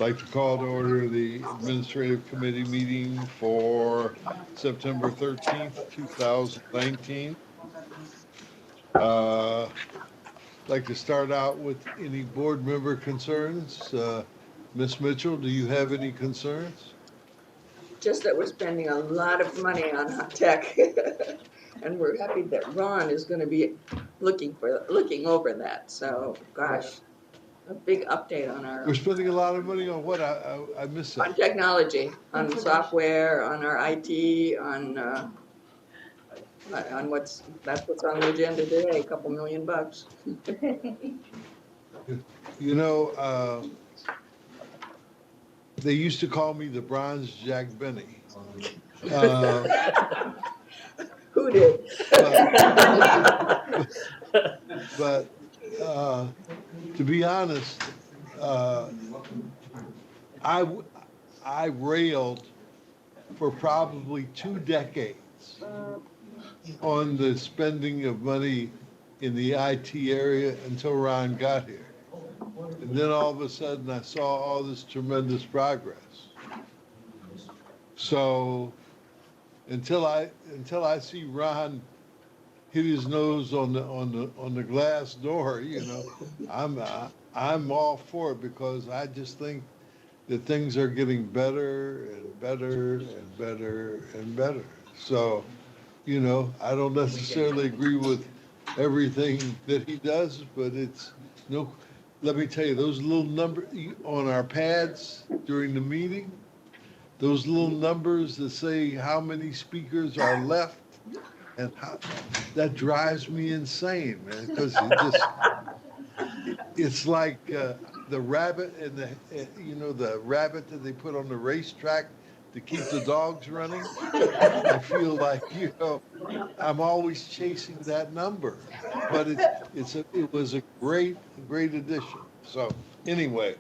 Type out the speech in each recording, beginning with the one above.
Like to call to order the Administrative Committee meeting for September 13th, 2019. Like to start out with any board member concerns. Ms. Mitchell, do you have any concerns? Just that we're spending a lot of money on hot tech. And we're happy that Ron is gonna be looking over that, so, gosh, a big update on We're spending a lot of money on what? I missed on that. technology, on software, on our IT, on that's what's on the agenda today, a couple $1 million. You know, they used to call me the Bronze Jack Benny. Who did? But to be honest, I railed for probably 2 decades on the spending of money in the IT area until Ron got here. And then all of a sudden I saw all this tremendous progress. So until I see Ron hit his nose on the glass door, you know, I'm all for it because I just think that things are getting better and better and better and better. So, you know, I don't necessarily agree with everything that he does, but it's no. Let me tell you, those little numbers on our pads during the meeting, those little numbers that say how many speakers are left, and how, that drives me insane, man, because it's like the rabbit and the rabbit that they put on the racetrack to keep the dogs running. I feel like, you know, I'm always chasing that number, but it was a great addition. So anyway,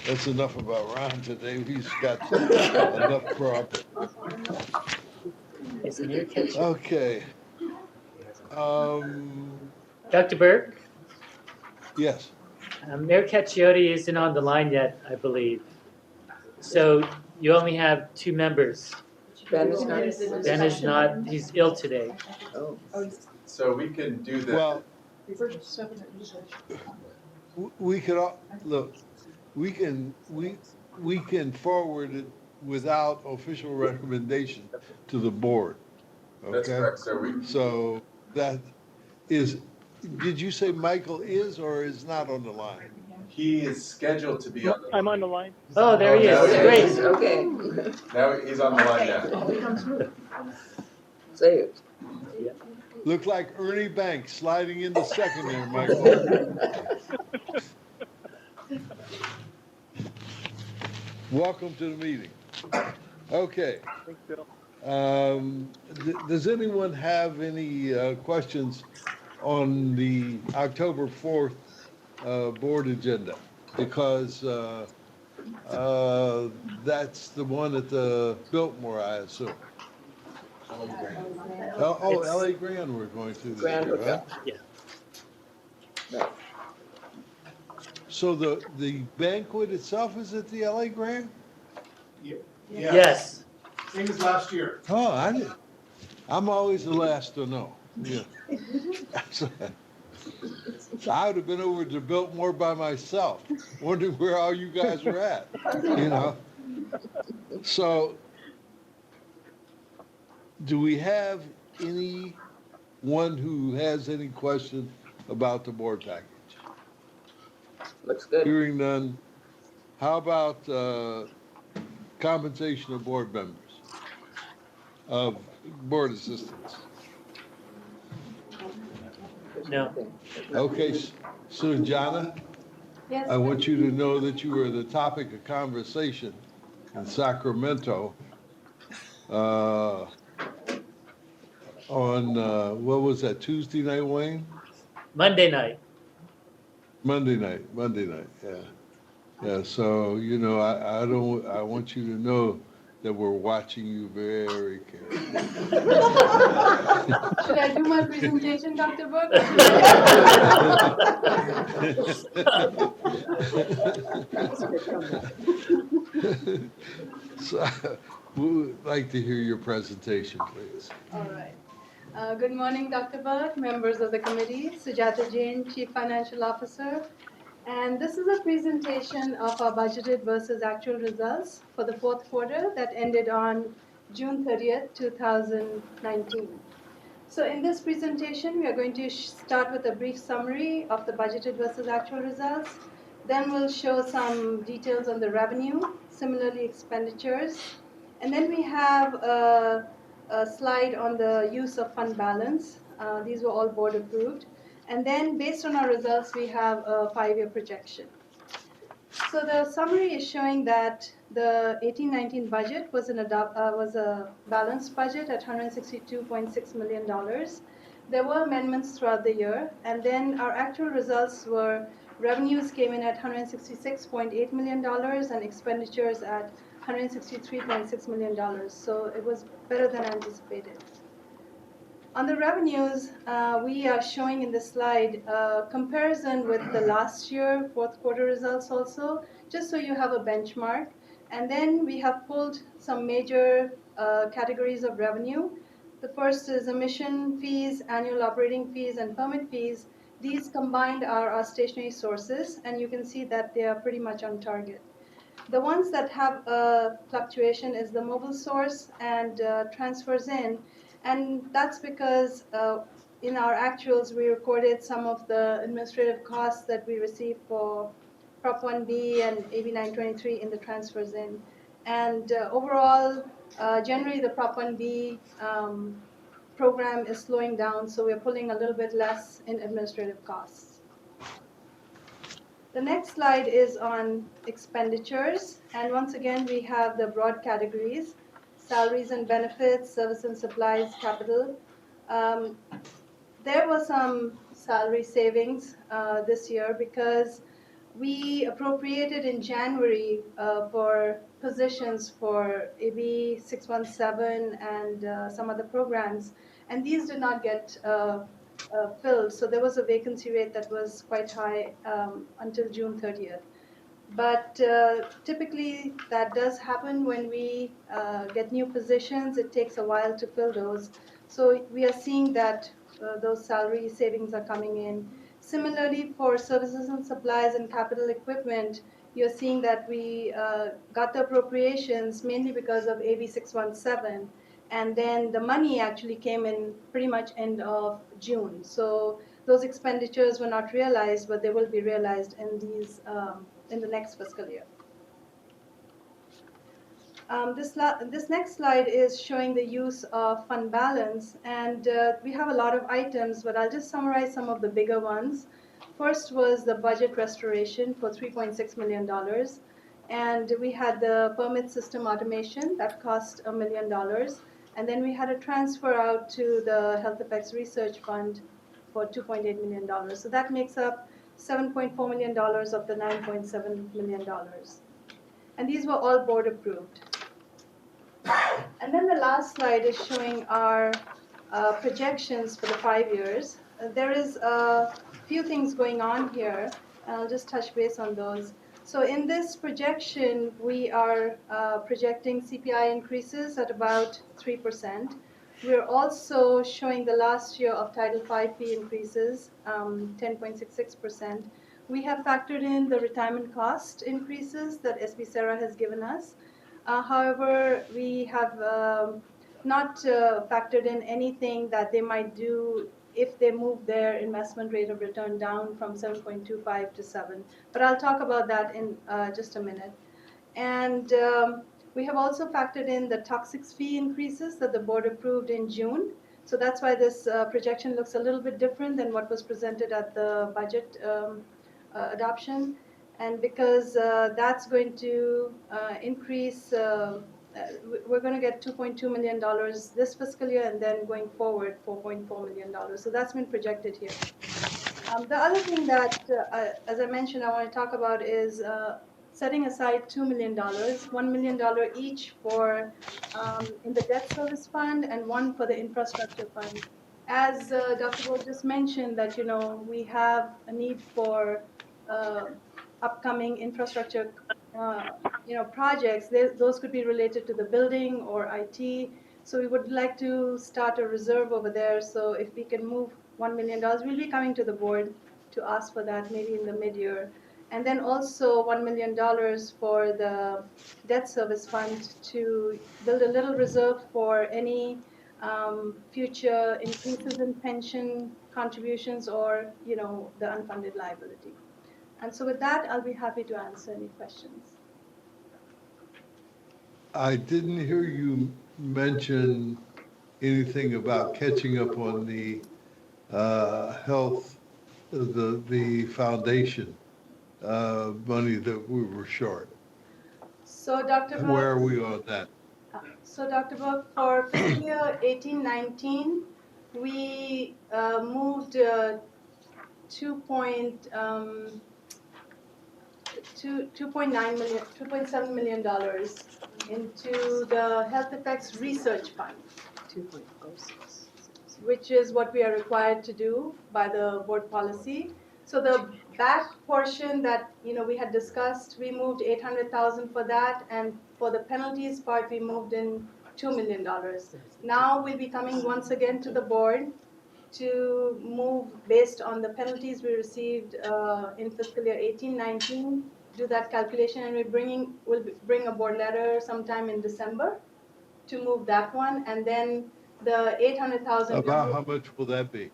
that's enough about Ron today. He's got enough problems. Okay. Dr. Burke, Yes. Mayor Caccioti isn't on the line yet, I believe. So you only have 2 members. Ben is not. Ben is not, he's ill today. Oh. So we can do that. Well, we could all look. We can forward it without official recommendation to the board. Okay? That's correct. So that is. Did you say Michael is or is not on the line? He is scheduled to be on the line. I'm on the line. Oh, there he Oh, is. there Great. Yes, okay. Now he's on the line now. Saved. Look like Ernie Banks sliding into second there, Michael. Welcome to the meeting. Okay. Thanks, Bill. Does anyone have any questions on the October 4th board agenda? Because that's the one at the Biltmore, I assume. Oh, LA Grand we're going to this Grand year, huh? Hotel. Yeah. Right. So the banquet itself is at the LA Grand? Yes. Same as last year. Oh, I didn't. I'm always the last to know. Yeah. So I would have been over to Biltmore by myself, wondering where all you guys were at, you know? So do we have anyone who has any question about the board package? Looks good. Hearing none, how about compensation of board members, of board assistants? No. Okay, so Jana, I want you to know that you were the topic of conversation in Sacramento on, what was that, Tuesday night, Wayne? Monday night. Monday night, yeah. Yeah, so, you know, I want you to know that we're watching you very carefully. Should I do my presentation, Dr. Burke? That's a good comeback. So, we would like to hear your presentation, please. All right. Good morning, Dr. Burke, members of the committee, Sujata Jain, Chief Financial Officer. And this is a presentation of our budgeted versus actual results for the fourth quarter that ended on June 30th, 2019. So in this presentation, we are going to start with a brief summary of the budgeted versus actual results. Then we'll show some details on the revenue, similarly expenditures. And then we have a slide on the use of fund balance. These were all board approved. And then based on our results, we have a 5-year projection. So the summary is showing that the 18-19 budget was a balanced budget at $162.6 million. There were amendments throughout the year, and then our actual results were revenues came in at $166.8 million and expenditures at $163.6 million. So it was better than anticipated. On the revenues, we are showing in this slide a comparison with the last year fourth quarter results also, just so you have a benchmark. And then we have pulled some major categories of revenue. The first is emission fees, annual operating fees, and permit fees. These combined are our stationary sources, and you can see that they are pretty much on target. The ones that have a fluctuation is the mobile source and transfers in. And that's because in our actuals, we recorded some of the administrative costs that we received for Prop 1B and AB 923 in the transfers in. And overall, generally the Prop 1B program is slowing down, so we're pulling a little bit less in administrative costs. The next slide is on expenditures. And once again, we have the broad categories: salaries and benefits, service and supplies, capital. There was some salary savings this year because we appropriated in January for positions for AB 617 and some other programs, and these did not get filled. So there was a vacancy rate that was quite high until June 30th. But typically that does happen when we get new positions. It takes a while to fill those. So we are seeing that those salary savings are coming in. Similarly, for services and supplies and capital equipment, you're seeing that we got the appropriations mainly because of AB 617. And then the money actually came in pretty much end of June. So those expenditures were not realized, but they will be realized in these in the next fiscal year. This next slide is showing the use of fund balance, and we have a lot of items, but I'll just summarize some of the bigger ones. First was the budget restoration for $3.6 million, and we had the permit system automation that cost $1 million, and then we had a transfer out to the Health Effects Research Fund for $2.8 million. So that makes up $7.4 million of the $9.7 million. And these were all board approved. And then the last slide is showing our projections for the 5 years. There is a few things going on here, and I'll just touch base on those. So in this projection, we are projecting CPI increases at about 3%. We're also showing the last year of Title V fee increases, 10.66%. We have factored in the retirement cost increases that SB Sarah has given us. However, we have not factored in anything that they might do if they move their investment rate of return down from 7.25 to 7. But I'll talk about that in just a minute. And we have also factored in the toxics fee increases that the board approved in June. So that's why this projection looks a little bit different than what was presented at the budget adoption. And because that's going to increase, we're going to get $2.2 million this fiscal year, and then going forward, $4.4 million. So that's been projected here. The other thing that, as I mentioned, I want to talk about is setting aside $2 million, $1 million each for in the debt service fund and one for the infrastructure fund. As Dr. Bo just mentioned, that we have a need for upcoming infrastructure projects. Those could be related to the building or IT. So we would like to start a reserve over there. So if we can move $1 million, we'll be coming to the board to ask for that maybe in the mid-year. And then also $1 million for the debt service fund to build a little reserve for any future increases in pension contributions or, the unfunded liability. And so with that, I'll be happy to answer any questions. I didn't hear you mention anything about catching up on the health, the foundation money that we were short. So Dr. Burke, Where are we on that? So Dr. Burke, for fiscal year 18-19, we moved $2.7 million into the Health Effects Research Fund, 2.06. which is what we are required to do by the board policy. So the back portion that we had discussed, we moved $800,000 for that, and for the penalties part, we moved in $2 million. Now we'll be coming once again to the board to move based on the penalties we received in fiscal year 18-19. Do that calculation, and we'll bring a board letter sometime in December to move that one, and then the $800,000. About how much will that be?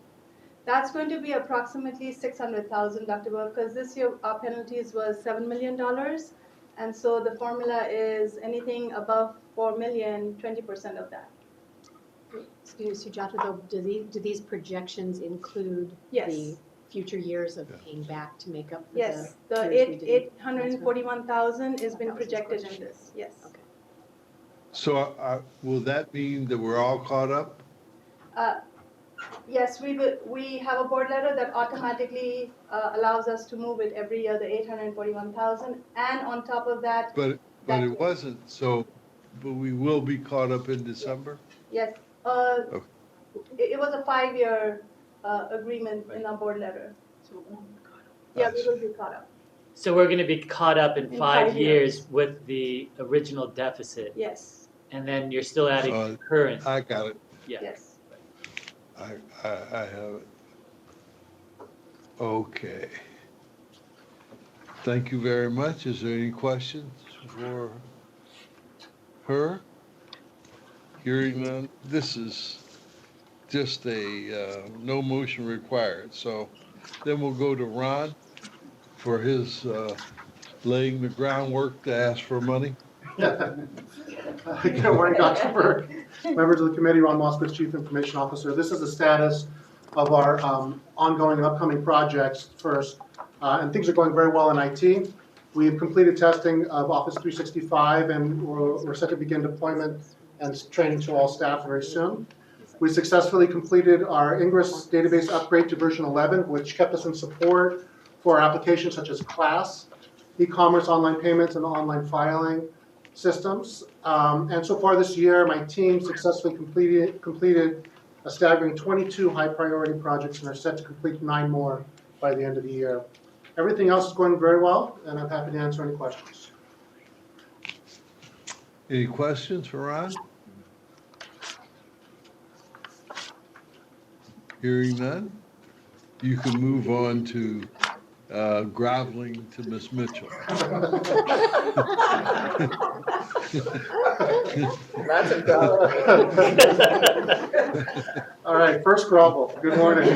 That's going to be approximately $600,000, Dr. Burke, because this year our penalties was $7 million, and so the formula is anything above $4 million, 20% of that. Excuse me, Sujata, though, do these projections include Yes. the future years of paying back to make up for Yes, the the years we didn't? 841,000 has been That was his projected in question. this, yes. Okay. So will that mean that we're all caught up? Yes, we have a board letter that automatically allows us to move it every year, the 841,000, and on top of that. But that it wasn't, but we will be caught up in December? Yes, Okay. it was a 5-year agreement in our board letter. Yeah, we will be caught up, So we're gonna be caught up in In 5 5 years with the original deficit, yes, and then you're still adding current. I got it. Yeah. yes. I have it. Okay. Thank you very much. Is there any questions for her? Hearing none, this is just a no motion required. So then we'll go to Ron for his laying the groundwork to ask for money. Good morning, Dr. Burke, members of the committee. Ron Moskowitz, Chief Information Officer. This is the status of our ongoing and upcoming projects first, and things are going very well in IT. We have completed testing of Office 365, and we're set to begin deployment and training to all staff very soon. We successfully completed our Ingress database upgrade to version 11, which kept us in support for applications such as class, e-commerce, online payments, and online filing systems. And so far this year, my team successfully completed a staggering 22 high priority projects and are set to complete 9 more by the end of the year. Everything else is going very well, and I'm happy to answer any questions. Any questions for Ron? Hearing none, you can move on to groveling to Ms. Mitchell. Lots of drama. All right, first grovel. Good morning.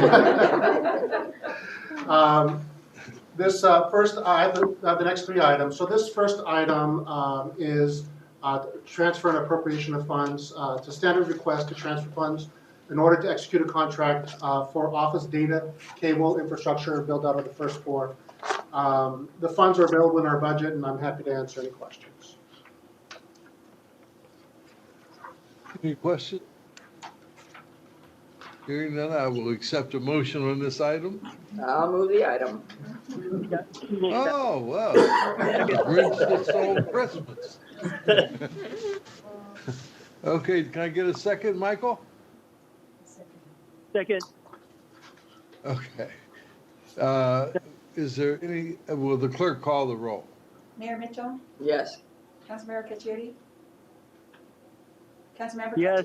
This first, I have the next 3 items. So this first item is transfer and appropriation of funds. It's a standard request to transfer funds in order to execute a contract for office data, cable, infrastructure, build out of the first floor. The funds are available in our budget, and I'm happy to answer any questions. Any questions? Hearing none, I will accept a motion on this item. I'll move the item. Oh, well, the Grinch that stole Christmas. Okay, can I get a second, Michael? Second, Okay. Is there any, will the clerk call the roll? Mayor Mitchell, Yes. Councilmember Caccioli, Councilmember yes.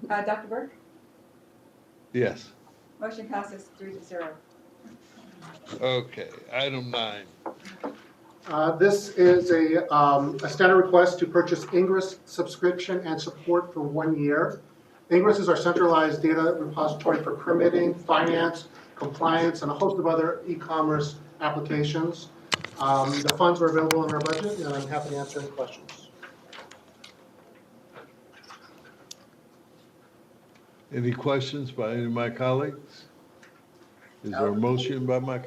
Caccioli, Dr. Burke, Yes. motion passes 3-0. Okay, item 9. This is a standard request to purchase Ingress subscription and support for 1 year. Ingress is our centralized data repository for permitting, finance, compliance, and a host of other e-commerce applications. The funds are available in our budget, and I'm happy to answer any questions. Any questions by any of my colleagues? Is there a motion by my?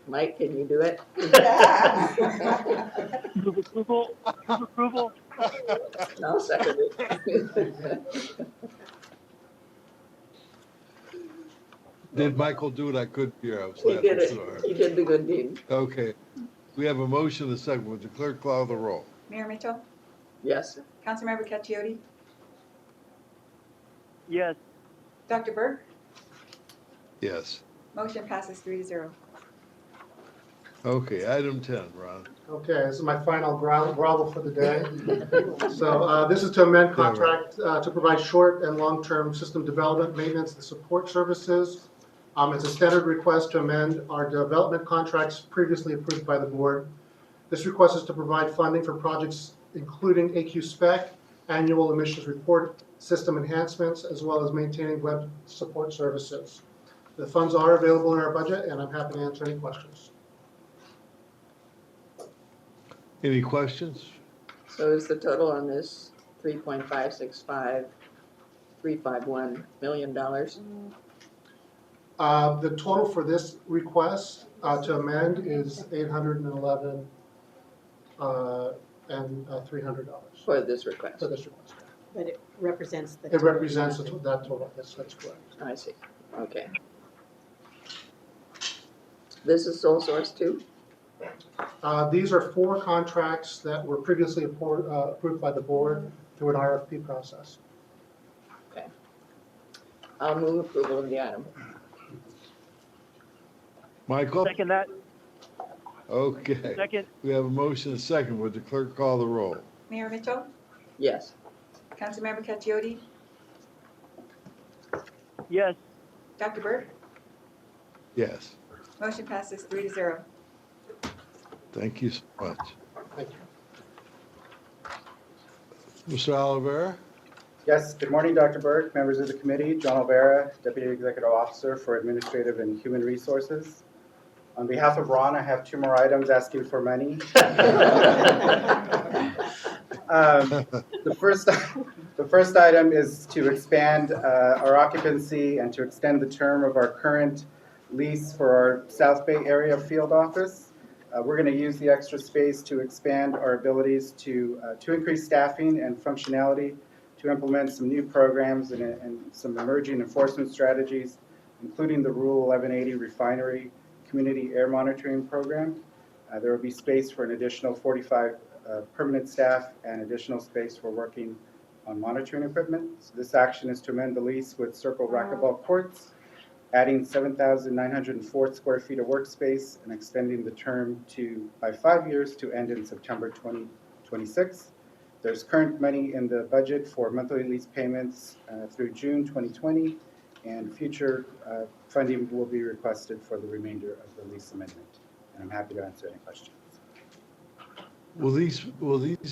Mike, can you do it? Move approval, move approval. I'll second it. Did Michael do it? I couldn't hear. I was He did laughing it. so hard. He did the good deed. Okay, we have a motion and a second. Would the clerk call the roll? Mayor Mitchell, Yes. Councilmember Caccioli, Yes, Dr. Burke, Yes. motion passes 3-0. Okay, item 10, Ron. Okay, this is my final grovel for the day. So this is to amend contract to provide short and long-term system development, maintenance, and support services. It's a standard request to amend our development contracts previously approved by the board. This request is to provide funding for projects including AQ spec, annual emissions report system enhancements, as well as maintaining web support services. The funds are available in our budget, and I'm happy to answer any questions. Any questions? So is the total on this $3.565,351 million? The total for this request to amend is $811 and $300 For this request? for this request. But it represents the. It represents that total, that's correct. I see, okay. This is sole source too? These are 4 contracts that were previously approved by the board through an RFP process. I'll move approval of the item. Michael? second that, Okay. second, We have a motion and a second. Would the clerk call the roll? Mayor Mitchell, Yes. Councilmember Caccioli, yes. Dr. Burke, Yes. motion passes 3-0. Thank you so much. Thank you. Mr. Oliveira? Yes, good morning, Dr. Burke, members of the committee. John Olvera, Deputy Executive Officer for Administrative and Human Resources. On behalf of Ron, I have 2 more items asking for money. The first item is to expand our occupancy and to extend the term of our current lease for our South Bay area field office. We're going to use the extra space to expand our abilities to increase staffing and functionality, to implement some new programs and some emerging enforcement strategies, including the Rule 1180 Refinery Community Air Monitoring Program. There will be space for an additional 45 permanent staff and additional space for working on monitoring equipment. So this action is to amend the lease with Circle Racquetball Courts, adding 7,904 square feet of workspace and extending the term by 5 years to end in September 2026. There's current money in the budget for monthly lease payments through June 2020, and future funding will be requested for the remainder of the lease amendment. And I'm happy to answer any questions. Will these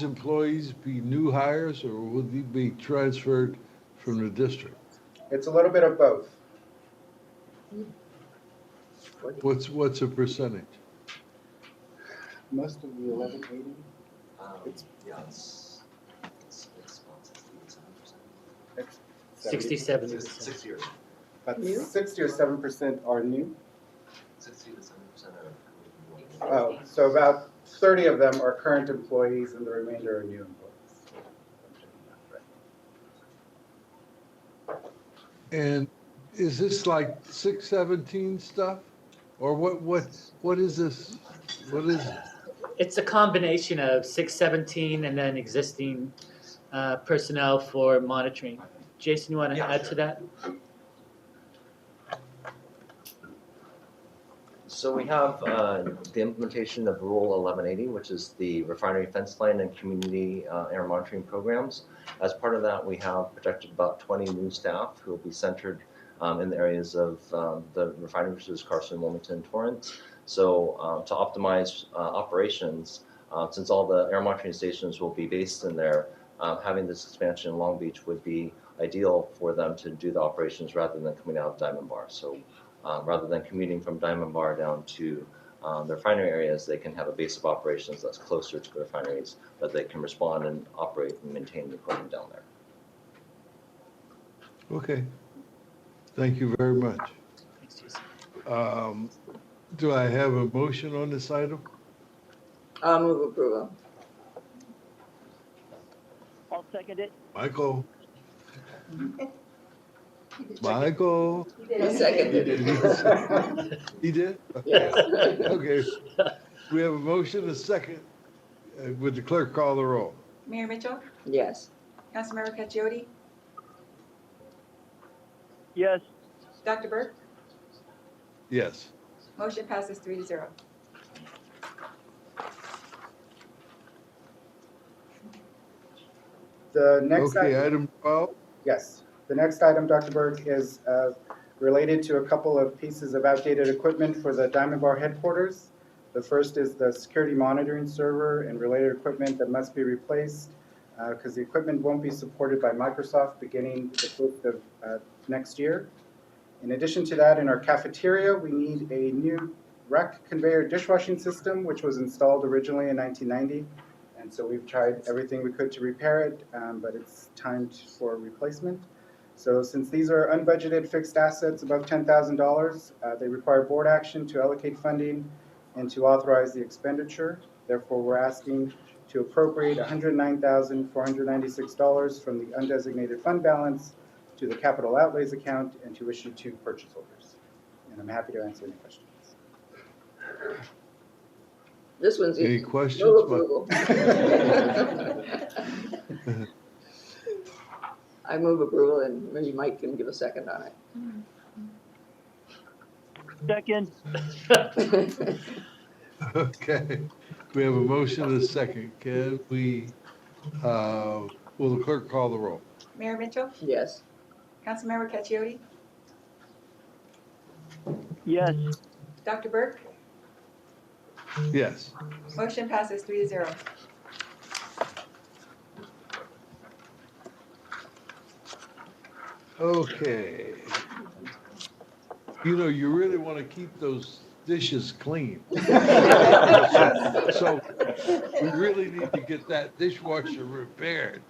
employees be new hires or will they be transferred from the district? It's a little bit of both. What's a percentage? Most of the 1180. Yeah, it's about 67%. 60 or About New? 60 or 7% are new. 60 to 70% are. Oh, so about 30 of them are current employees and the remainder are new employees. And is this like 617 stuff? Or what is this? What is it? It's a combination of 617 and then existing personnel for monitoring. Jason, you want to add to that? So we have the implementation of Rule 1180, which is the refinery fence line and community air monitoring programs. As part of that, we have projected about 20 new staff who will be centered in the areas of the refinery, which is Carson, Wilmington, Torrance. So to optimize operations, since all the air monitoring stations will be based in there, having this expansion in Long Beach would be ideal for them to do the operations rather than coming out of Diamond Bar. So rather than commuting from Diamond Bar down to the refinery areas, they can have a base of operations that's closer to the refineries, but they can respond and operate and maintain the equipment down there. Okay. Thank you very much. Thanks, Jason. Do I have a motion on this item? I'll move approval. I'll second it. Michael? Michael? He seconded it. He did? Yes. Okay. We have a motion, and a second. Would the clerk call the roll? Mayor Mitchell, Yes. Councilmember Cacciodi, Yes. Dr. Burke, Yes. motion passes 3-0. The next Okay, item 12. Yes. The next item, Dr. Burke, is related to a couple of pieces of outdated equipment for the Diamond Bar headquarters. The first is the security monitoring server and related equipment that must be replaced because the equipment won't be supported by Microsoft beginning the 1st of next year. In addition to that, in our cafeteria, we need a new rack conveyor dishwashing system, which was installed originally in 1990. And so we've tried everything we could to repair it, but it's time for replacement. So since these are unbudgeted fixed assets above $10,000, they require board action to allocate funding and to authorize the expenditure. Therefore, we're asking to appropriate $109,496 from the undesignated fund balance to the capital outlays account and to issue 2 purchase orders. And I'm happy to answer any questions. This one's Any easy. questions? Move approval. I move approval, and maybe Mike can give a second on Second. it. Okay. We have a motion, and a second. Can we, will the clerk call the roll? Mayor Mitchell, Yes. Councilmember Cacciodi, Yes. Dr. Burke, Yes. motion passes 3-0. Okay. You know, you really want to keep those dishes clean. So we really need to get that dishwasher repaired.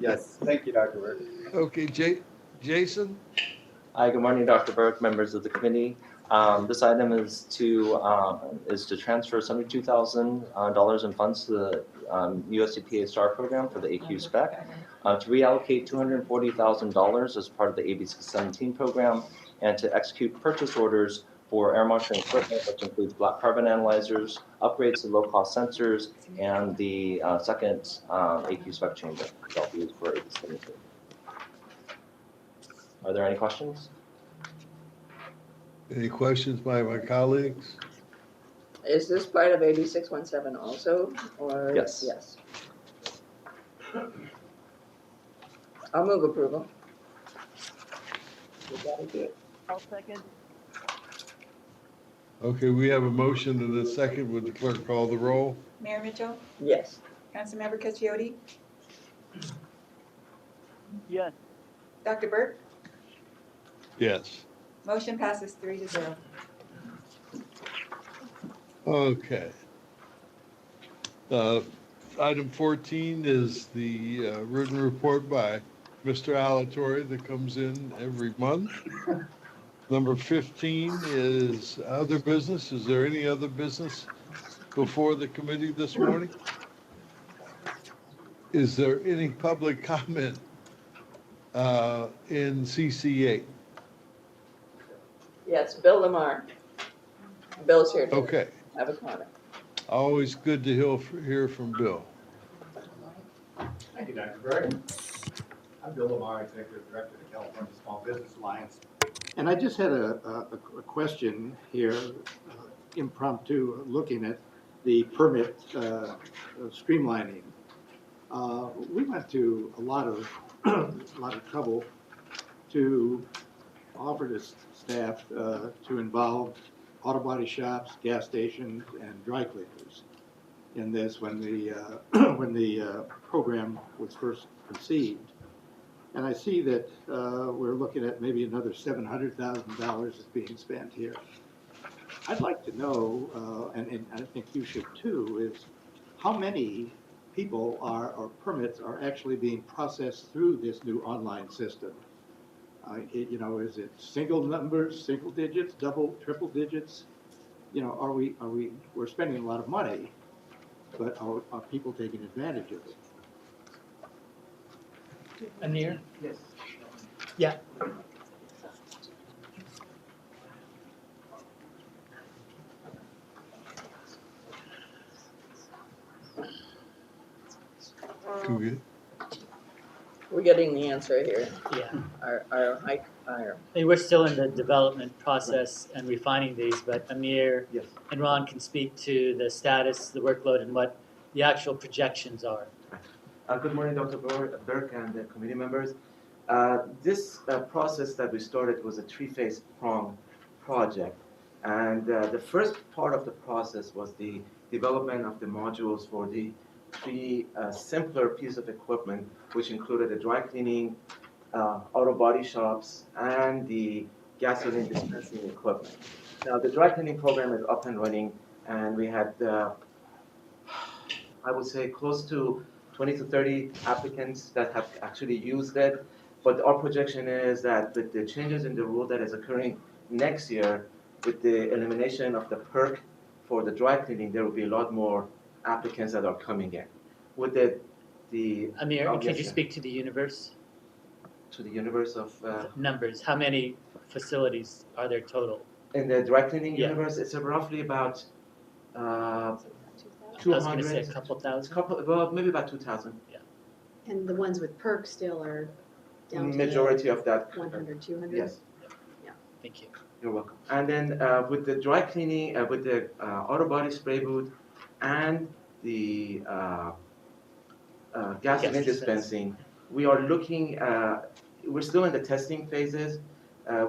Yes, thank you, Dr. Burke. Okay, Jason? Hi, good morning, Dr. Burke, members of the committee. This item is to transfer $72,000 in funds to the USCPA STAR program for the AQ spec, to reallocate $240,000 as part of the AB 617 program, and to execute purchase orders for air monitoring equipment, which includes black carbon analyzers, upgrades to low-cost sensors, and the second AQ spec chamber that will be used for AB 617. Are there any questions? Any questions by my colleagues? Is this part of AB 617 also, or? Yes. Yes. I'll move approval. You gotta do it. I'll second. Okay, we have a motion and a second. Would the clerk call the roll? Mayor Mitchell, Yes. Councilmember Cacciodi, Yes. Dr. Burke, Yes. motion passes 3-0. Okay. Item 14 is the written report by Mr. Alatorre that comes in every month. Number 15 is other business. Is there any other business before the committee this morning? Is there any public comment in CC8. Yes, Bill Lamar. Bill's here to Okay, have a comment. always good to hear from Bill. Thank you, Dr. Berg. I'm Bill Lamar, Executive Director of the California Small Business Alliance. And I just had a question here, impromptu, looking at the permit streamlining. We went to a lot of trouble to offer to staff to involve auto body shops, gas stations, and dry cleaners in this when the when the program was first conceived. And I see that we're looking at maybe another $700,000 is being spent here. I'd like to know, and I think you should too, is how many people or permits are actually being processed through this new online system? You know, is it single numbers, single digits, double, triple digits? You know, we're spending a lot of money, but are people taking advantage of it? Amir? Yes. Yeah. Too good. We're getting the answer here. Yeah. Our I mean, we're still in the development process and refining these, but Amir Yes. and Ron can speak to the status, the workload, and what the actual projections are. Good morning, Dr. Burke and the committee members. This process that we started was a three-phase prong project. And the first part of the process was the development of the modules for the three simpler pieces of equipment, which included the dry cleaning, auto body shops, and the gasoline dispensing equipment. Now, the dry cleaning program is up and running, and we had, I would say, close to 20 to 30 applicants that have actually used it. But our projection is that with the changes in the rule that is occurring next year, with the elimination of the perk for the dry cleaning, there will be a lot more applicants that are coming in. With the Amir, oh, could yes, you sir. speak to the universe? To the universe of Numbers. How many facilities are there total? in the dry cleaning Yeah. universe, it's roughly about I 200. was going to say a couple It's thousand. well, maybe about 2,000. And the ones with perks still are down to Majority of that. 100, 200? Yes. Thank you. You're welcome. And then with the dry cleaning, with the auto body spray booth, and the gasoline Gas dispensing, we are looking. We're still in the testing phases.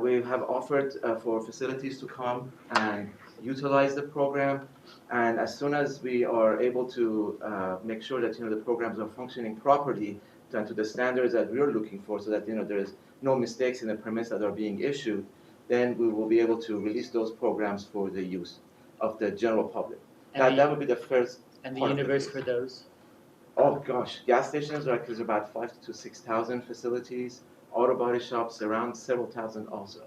We have offered for facilities to come and utilize the program, and as soon as we are able to make sure that the programs are functioning properly and to the standards that we're looking for, so that there is no mistakes in the permits that are being issued, then we will be able to release those programs for the use of the general public. And That would be the first. And the part of universe phase. for those? Oh gosh, gas stations there's about 5,000 to 6,000 facilities. Auto body shops around several thousand also.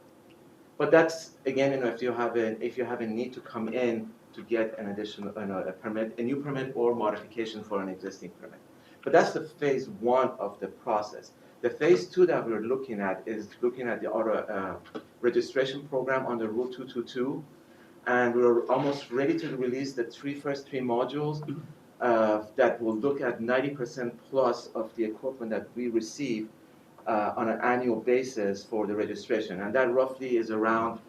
But that's again, if you have a need to come in to get an additional a permit, a new permit or modification for an existing permit. But that's the phase one of the process. The phase two that we're looking at is looking at the auto registration program under Rule 222, and we're almost ready to release the first three modules that will look at 90% plus of the equipment that we receive on an annual basis for the registration. And that roughly is around,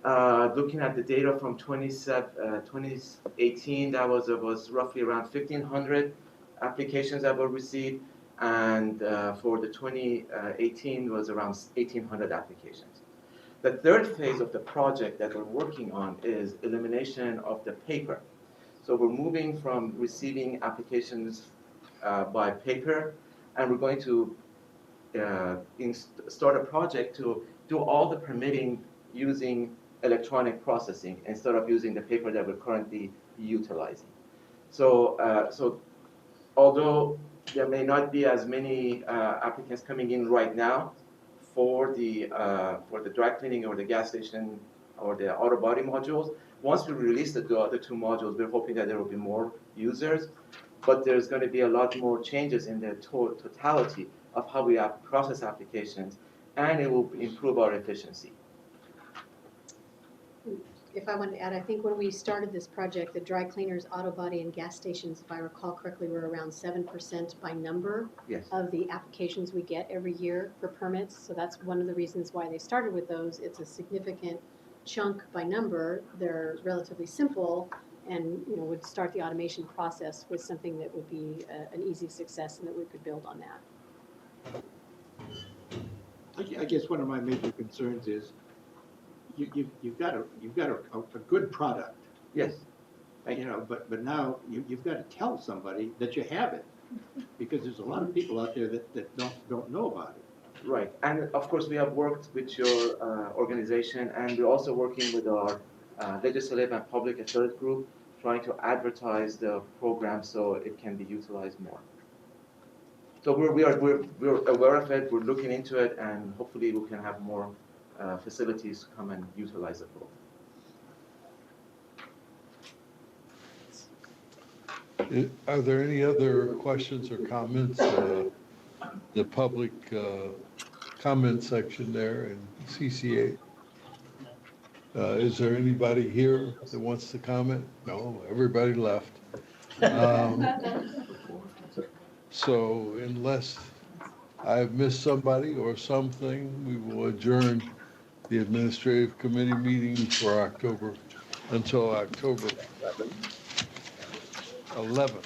looking at the data from 2018, that was roughly around 1,500 applications that were received. And for the 2018 was around 1,800 applications. The third phase of the project that we're working on is elimination of the paper. So we're moving from receiving applications by paper, and we're going to start a project to do all the permitting using electronic processing instead of using the paper that we're currently utilizing. So, although there may not be as many applicants coming in right now for the dry cleaning or the gas station or the auto body modules, once we release the other two modules, we're hoping that there will be more users, but there's going to be a lot more changes in the totality of how we process applications, and it will improve our efficiency. If I wanted to add, I think when we started this project, the dry cleaners, auto body, and gas stations, if I recall correctly, were around 7% by number Yes. of the applications we get every year for permits. So that's one of the reasons why they started with those. It's a significant chunk by number. They're relatively simple and, you know, would start the automation process with something that would be an easy success and that we could build on that. I guess one of my major concerns is you've got a good product. Yes. You know, but now you've got to tell somebody that you have it, because there's a lot of people out there that don't know about it. Right, and of course, we have worked with your organization, and we're also working with our legislative and public affairs group, trying to advertise the program so it can be utilized more. So we're aware of it, we're looking into it, and hopefully we can have more facilities come and utilize the program. Are there any other questions or comments? The public comment section there in CCA. Is there anybody here that wants to comment? No, everybody left. So unless I've missed somebody or something, we will adjourn the administrative committee meeting for until October 11th.